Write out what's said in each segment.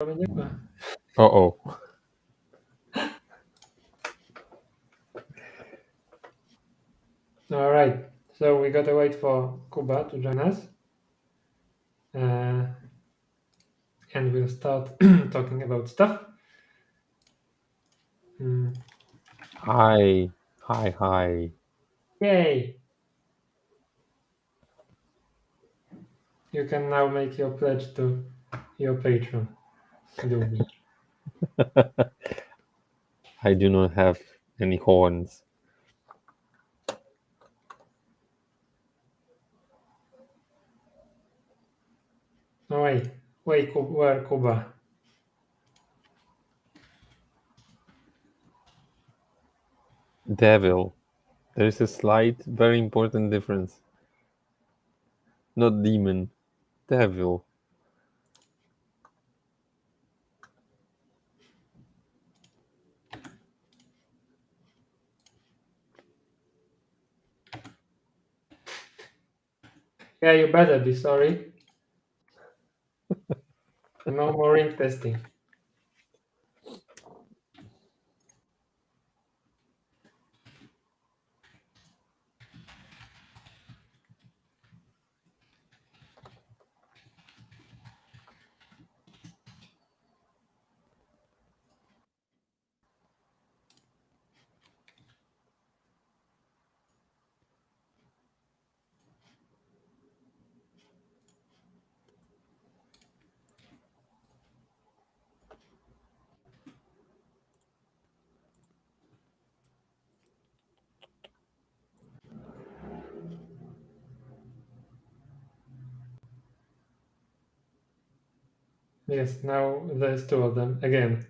Uh-oh. All right, so we gotta wait for Kuba to join us, and we'll start talking about stuff. Mm, Hi. Hi. Yay! You can now make your pledge to your patron. Do me. I do not have any horns. No, wait, where Kuba? Devil. There is a slight, very important difference. Not demon. Devil. Yeah, you better be sorry. No more ink testing. Yes, now there's two of them again.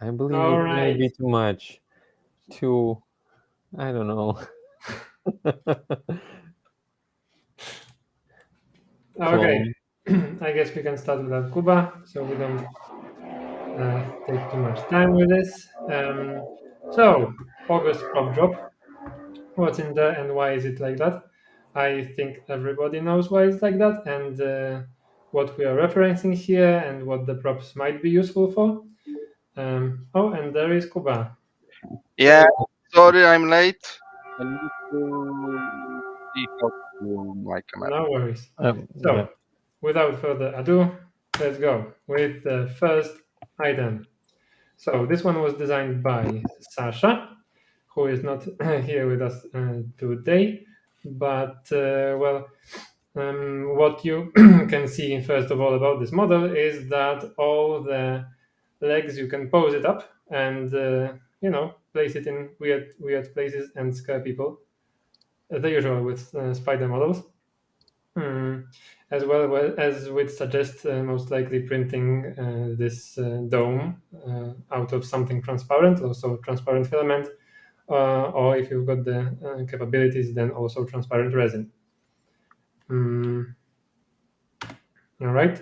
I believe All it may right. be too much. Too. I don't know. Okay. Clone. I guess we can start without Kuba, so we don't take too much time with this. So, August prop drop. What's in there and why is it like that? I think everybody knows why it's like that and what we are referencing here and what the props might be useful for. Oh, and there is Kuba. Yeah, sorry I'm late. I need to see how to my camera. No worries. Yeah. So, without further ado, let's go with the first item. So, this one was designed by Sasha, who is not here with us today, but what you can see first of all about this model is that all the legs you can pose it up and place it in weird places and scare people, the usual with spider models. Hmm. As well as would suggest most likely printing this dome out of something transparent, also transparent filament, or if you've got the capabilities, then also transparent resin. All right.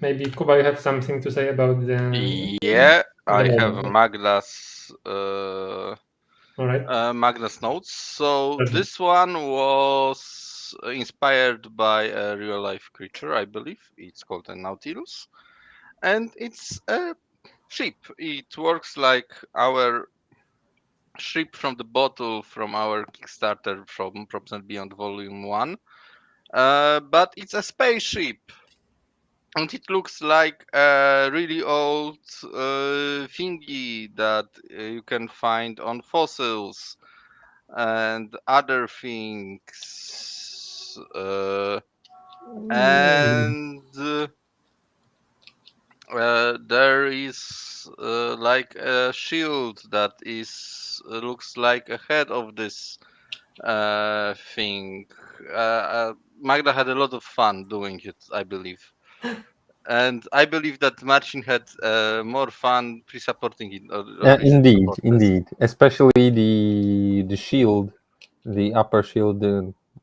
Maybe Kuba, you have something to say about Yeah, the I have model. Magda's All right. Magda's notes. So Perfect. this one was inspired by a real life creature, I believe. It's called a Nautilus, and it's a ship. It works like our ship from the bottle from our Kickstarter from Props&Beyond Volume 1. But it's a spaceship, and it looks like a really old thingy that you can find on fossils and other things. And there is like a shield that is looks like a head of this thing. Magda had a lot of fun doing it, I believe. And I believe that Marcin had more fun pre-supporting it or recent Indeed, support test. indeed. Especially the shield, the upper shield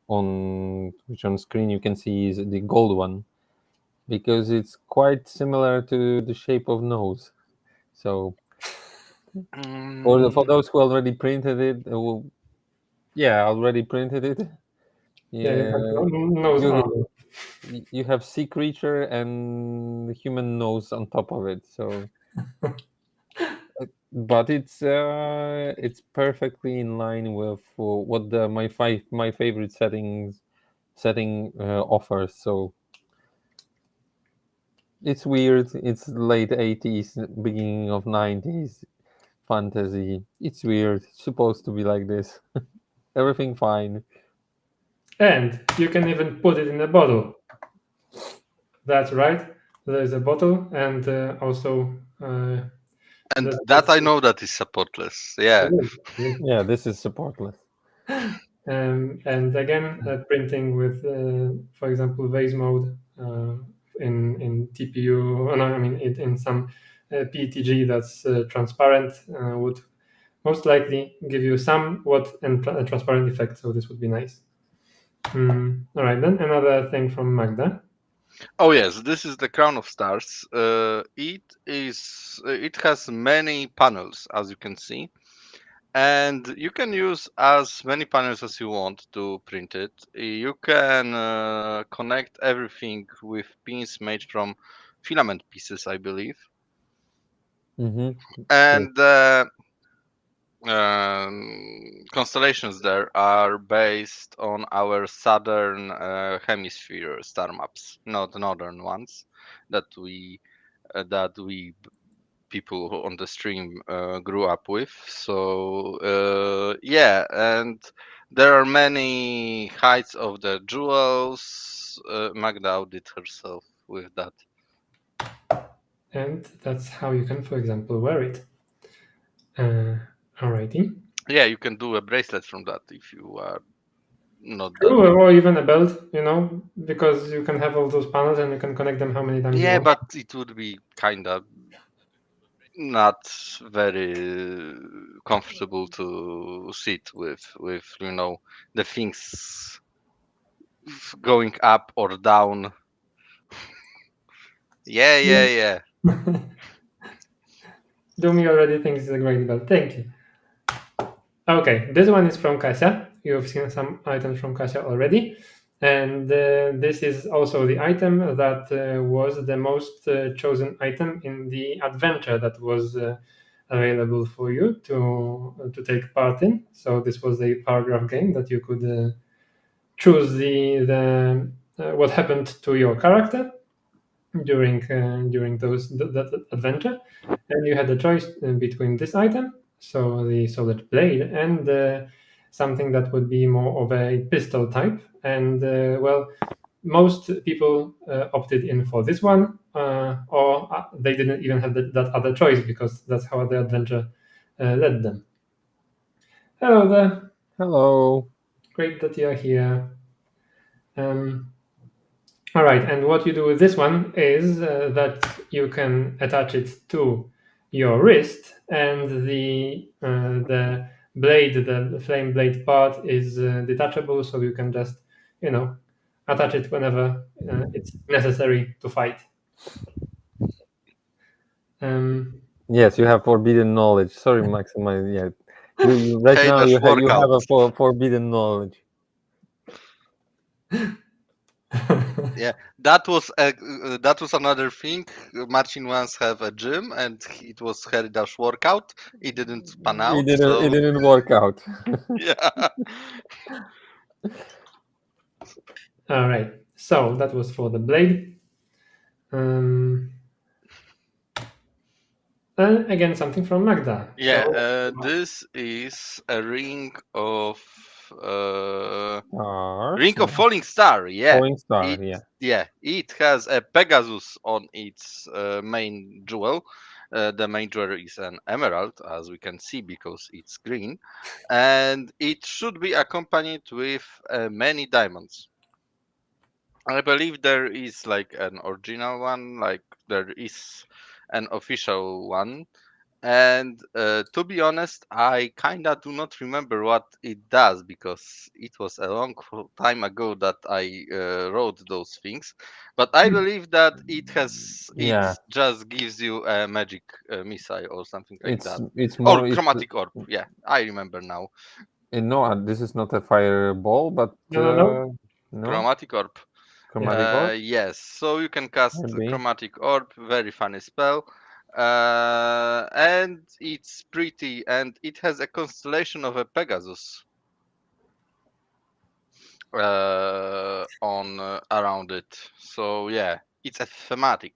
on which on screen you can see is the gold one, because it's quite similar to the shape of nose. So for Mm, those who already printed it, already printed it. Yeah, you have Yeah, nose you armor. you have sea creature and human nose on top of it. So, but it's perfectly in line with what the my favorite setting offers. So it's weird. It's late 80s, beginning of 90s fantasy. It's weird. It's supposed to be like this. Everything fine. And you can even put it in a bottle. That's right. There is a bottle, and also And that that's I know that is supportless. Yeah. Yeah, this is supportless. And again, printing with, for example, vase mode in TPU. No, I mean in some PETG that's transparent would most likely give you somewhat transparent effect. So this would be nice. All right, then another thing from Magda. Oh yes, this is the Crown of Stars. It has many panels, as you can see, and you can use as many panels as you want to print it. You can connect everything with pins made from filament pieces, I believe, Mm-hmm. True. and the constellations there are based on our southern hemisphere star maps, not northern ones that we people who on the stream grew up with. So yeah, and there are many heights of the jewels. Magda outdid herself with that. And that's how you can, for example, wear it. Alrighty. Yeah, you can do a bracelet from that if you are not that. True, or even a belt, because you can have all those panels and you can connect them how many times you Yeah, want. but it would be kind of not very comfortable to sit with the things going up or down. Yeah, yeah, yeah. Domi already thinks it's a great belt. Thank you. Okay, this one is from Kasia. You've seen some items from Kasia already. And this is also the item that was the most chosen item in the adventure that was available for you to take part in. So this was a paragraph game that you could choose the what happened to your character during that adventure, and you had a choice between this item, so the solid blade, and something that would be more of a pistol type. And well, most people opted in for this one, or they didn't even have that other choice because that's how the adventure led them. Hello there, Hello. great that you're here. Um, All right, and what you do with this one is that you can attach it to your wrist, and the blade, the flame blade part, is detachable, so you can just, you know, attach it whenever it's necessary to fight. Um, Yes, you have forbidden knowledge. Sorry, Maxima. Yeah, you right Hey, now dash you have workout. a forbidden knowledge. Yeah, that was another thing. Marcin once have a gym, and it was her dash workout. It didn't pan out, It so didn't work out. yeah. all right, so that was for the blade. Um, and again, something from Magda. Yeah, So this is a Stars. ring of Yeah. falling star. Yeah, Falling star. it Yeah. it has a Pegasus on its main jewel. The main jewel is an emerald, as we can see because it's green, and it should be accompanied with many diamonds. I believe there is like an original one, like there is an official one. And to be honest, I kinda do not remember what it does because it was a long time ago that I wrote those things. But I believe that it Yeah. just gives you a magic missile or something like that, It's or more. It's chromatic orb. Yeah, I remember now. No, this is not a fireball, but No. no Chromatic orb. chromatic orb. Yes, so you can cast Maybe. chromatic orb, very funny spell, and it's pretty, and it has a constellation of a Pegasus on around it. So yeah, it's a thematic.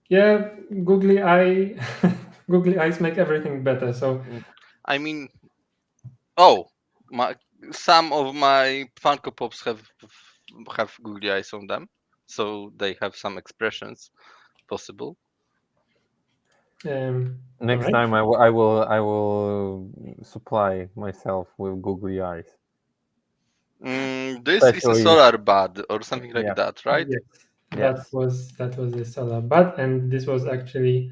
Yeah, googly eye, googly eyes make everything better. So I mean, oh, my some of my Funko Pops have googly eyes on them, so they have some expressions possible. all Next right. time I will supply myself with googly eyes. This is a Especially, solar bud or something like yeah, that, right? Yes, yes. that was a solar bud, and this was actually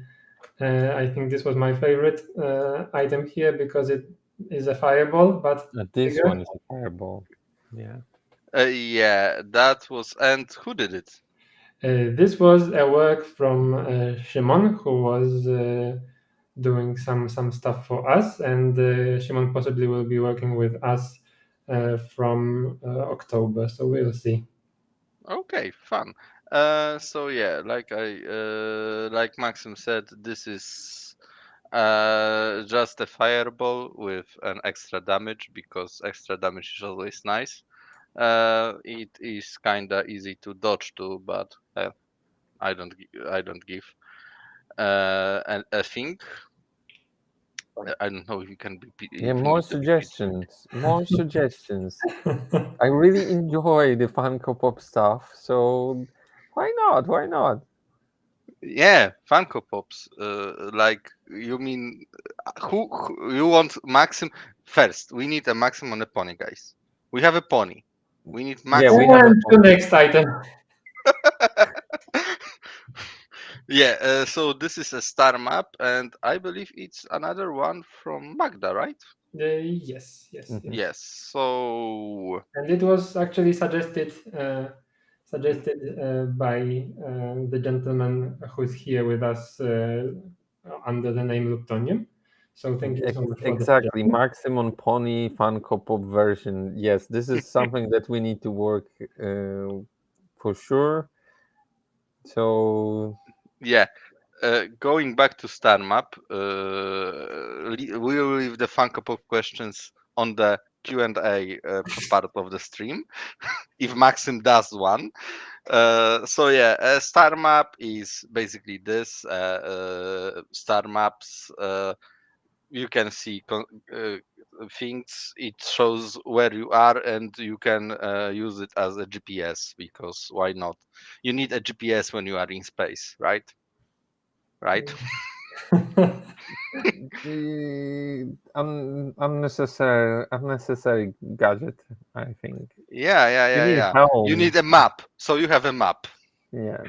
I think this was my favorite item here because it is a fireball, but This bigger. one is a fireball. Yeah. Yeah, that was. And who did it? This was a work from Shimon, who was doing some stuff for us, and Shimon possibly will be working with us from October. So we'll see. Okay, fun. So yeah, like Maxim said, this is just a fireball with an extra damage because extra damage is always nice. It is kinda easy to dodge too, but I don't give and a thing. I don't know if you can be Yeah, if you more need to be PG. suggestions. More suggestions. I really enjoy the Funko Pop stuff, so why not? Why not? Yeah, Funko Pops. Like you mean who you want Maxim first? We need a Maxim on a pony, guys. We have a pony. We need Yeah, we Maxim. have a And the pony. next item. Yeah. So this is a star map, and I believe it's another one from Magda, right? Mhm. Yes. So And it was actually suggested by the gentleman who's here with us under the name Luptonium. So thank you so much for the Exactly, suggestion. Maximum Pony Funko Pop version. Yes, this is something that we need to work for sure. So yeah. Going back to Star Map, we will leave the Funko Pop questions on the Q&A part of the stream, if Maxim does one. So yeah, a star map is basically this. Star maps, you can see things. It shows where you are, and you can use it as a GPS because why not? You need a GPS when you are in space, right? Right? the unnecessary gadget, I think. You need Yeah. You helm. need a map, so you have a map. Yeah.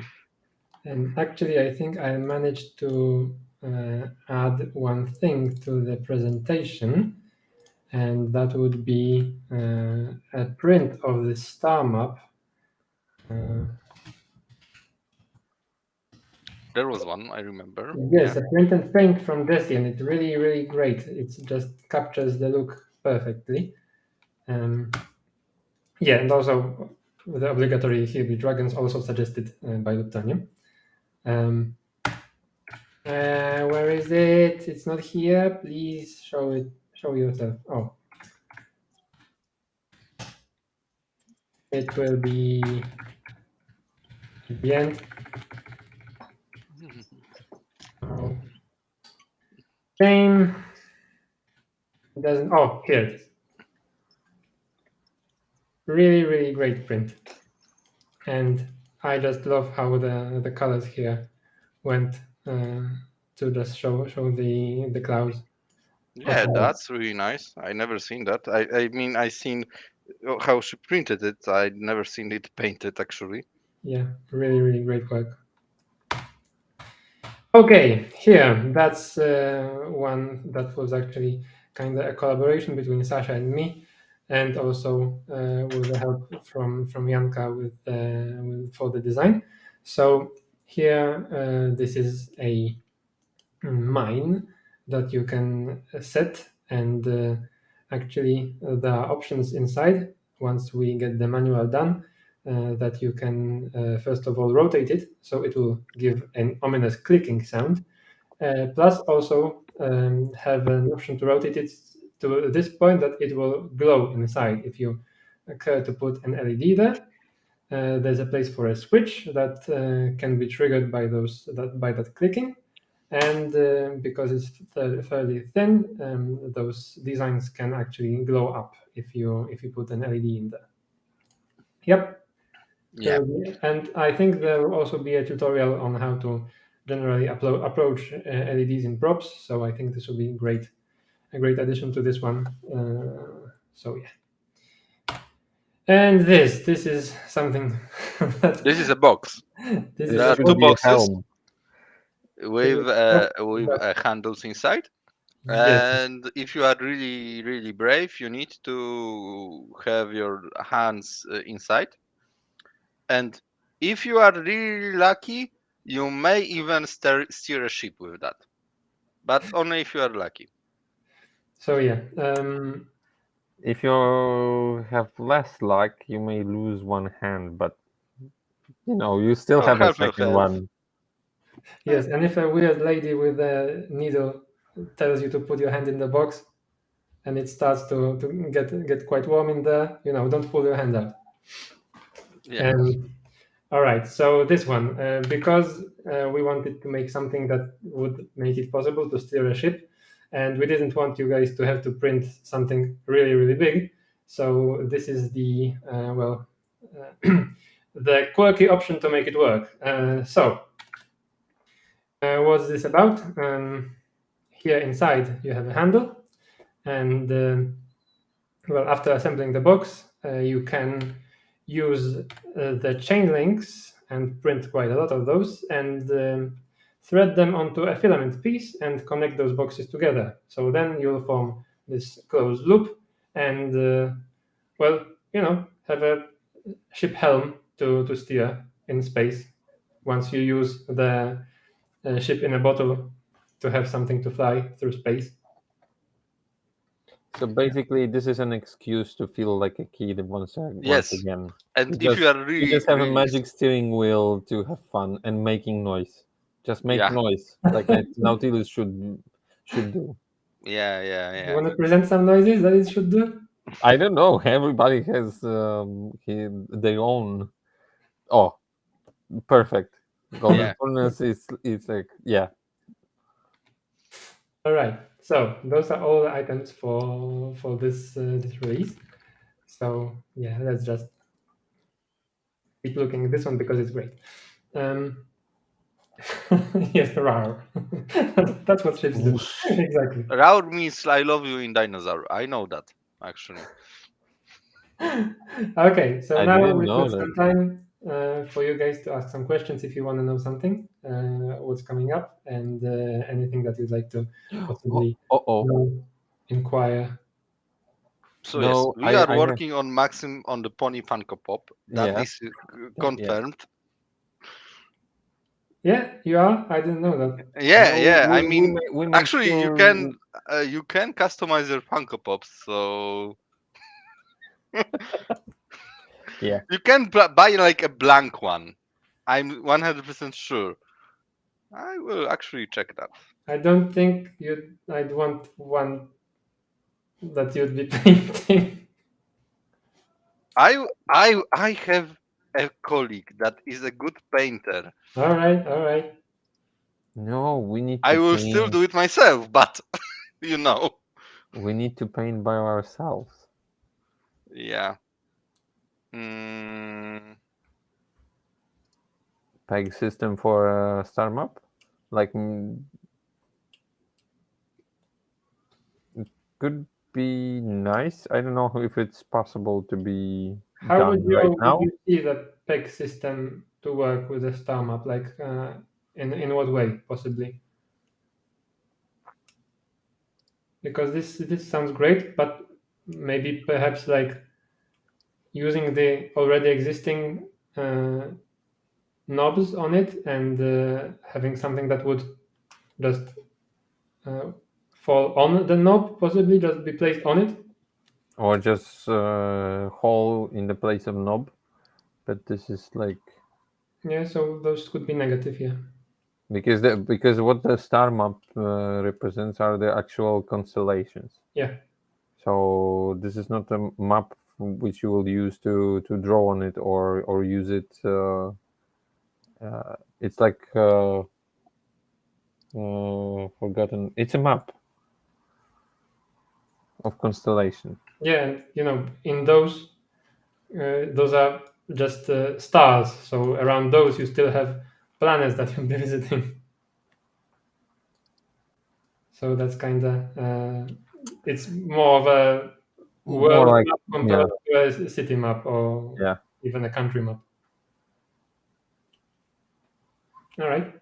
And actually, I think I managed to add one thing to the presentation, and that would be a print of the star map. There was one, I remember. Yes, Yeah. a print and paint from Jesse, and it's really, really great. It just captures the look perfectly. Yeah, and also the obligatory Here Be Dragons, also suggested by Luptonium. Where is it? It's not here. Please show it. Show yourself. Oh, it will be at the end. Oh, shame. It doesn't. Oh, here it is. Really, really great print. And I just love how the colors here went to just show the clouds. Yeah, that's really nice. I never seen that. I mean, I seen how she printed it. I'd never seen it painted actually. Yeah, really, really great work. Okay, here, that's one that was actually kind of a collaboration between Sasha and me, and also with the help from Janka for the design. So here, this is a mine that you can set and actually there are options inside once we get the manual done that you can first of all rotate it, so it will give an ominous clicking sound. Plus also have an option to rotate it to this point that it will glow inside. If you care to put an LED there, there's a place for a switch that can be triggered by by that clicking, and because it's fairly thin, those designs can actually glow up if you put an LED in there. Yep. Yeah. And I think there will also be a tutorial on how to generally approach LEDs in props. So I think this will be a great addition to this one. So yeah. And this is something that This is a box. this This There are is should two be a boxes helm. with handles inside. yes. And if you are really brave, you need to have your hands inside. And if you are really lucky, you may even steer a ship with that. But only if you are lucky. So yeah. If you have less luck, you may lose one hand, but you still Or have a half your second health. one. Yes, and if a weird lady with a needle tells you to put your hand in the box, and it starts to get quite warm in there, don't pull your hand out. Yeah. All right, so this one, because we wanted to make something that would make it possible to steer a ship, and we didn't want you guys to have to print something really big. So this is the the quirky option to make it work. What's this about? Here inside you have a handle, and after assembling the box, you can use the chain links and print quite a lot of those, and thread them onto a filament piece and connect those boxes together. So then you'll form this closed loop and have a ship helm to steer in space once you use the ship in a bottle to have something to fly through space. So basically, this is an excuse to feel like a kid once Yes. again. And You if you just, are you really, just have a really, magic steering wheel to have fun and making noise. Just make Yeah. noise like Nautilus should do. You want to present some noises that it should do? I don't know. Everybody has their own. Oh, perfect. Golden Yeah. furnace is like All right. So those are all the items for this release. So yeah, let's just keep looking at this one because it's great. Yes, rar. That's what ships do. Exactly. Raur means I love you in dinosaur. I know that, actually. Okay, so I now didn't we've know got some that. time for you guys to ask some questions if you want to know something, what's coming up, and anything that you'd like to possibly Oh. know, inquire. So No, yes, we are I have, working on Maxim on the Pony Funko Pop. That yeah. is confirmed. Yeah, you are. I didn't know that. Yeah, No, yeah. I we mean, we made actually, sure. you can customize your Funko Pops. So Yeah. you can buy like a blank one. I'm 100% sure. I will actually check that. I don't think I'd want one that you'd be painting. I have a colleague that is a good painter. All right. No, we need I to will still paint. do it myself, but you know, We need to paint by ourselves. yeah. Mm, Peg system for a star map, like could be nice. I don't know if it's possible to be How done right would now. you see the PEG system to work with a star map? Like, in what way, possibly? Because this sounds great, but maybe perhaps like using the already existing knobs on it and having something that would just fall on the knob, possibly just be placed on it. Or just hole in the place of knob. But this is like Yeah, so those could be negative, yeah. because what the star map represents are the actual constellations. Yeah. So this is not a map which you will use to draw on it or use it. It's like forgotten. It's a map of constellation. Yeah, and in those are just stars. So around those, you still have planets that you'll be visiting. So that's kind of it's more of a More world like map compared to a city map or yeah. even a country map. All right.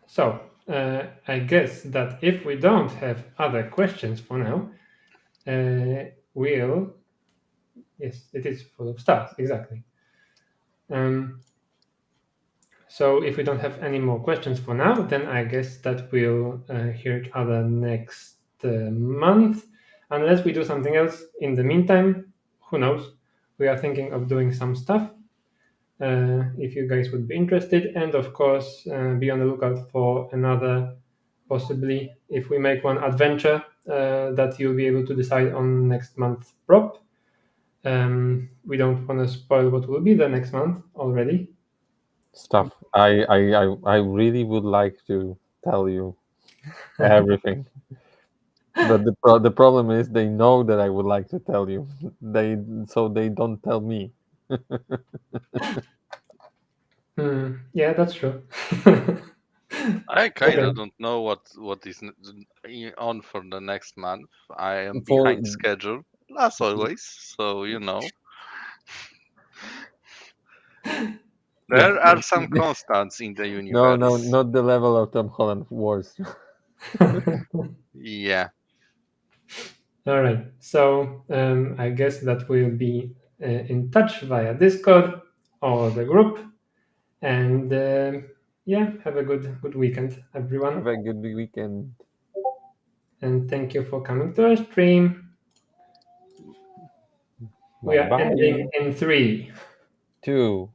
So I guess that if we don't have other questions for now, we'll. Yes, it is full of stars, exactly. So if we don't have any more questions for now, then I guess that we'll hear each other next month. Unless we do something else in the meantime, who knows? We are thinking of doing some stuff. If you guys would be interested, and of course, be on the lookout for another, possibly, if we make one adventure that you'll be able to decide on next month's prop. We don't want to spoil what will be the next month already. Stuff. I really would like to tell you everything. But the problem is they know that I would like to tell you. They don't tell me. Yeah, that's true. I kind of Okay. don't know what is on for the next month. I am For behind schedule, as always. So yeah. there are some constants in the No, no, universe. not the level of Tom Holland wars. Yeah. All right. So I guess that we'll be in touch via Discord or the group. And yeah, have a good weekend, everyone. Have a good weekend. And thank you for coming to our stream. We Bye are bye. ending in 3. 2.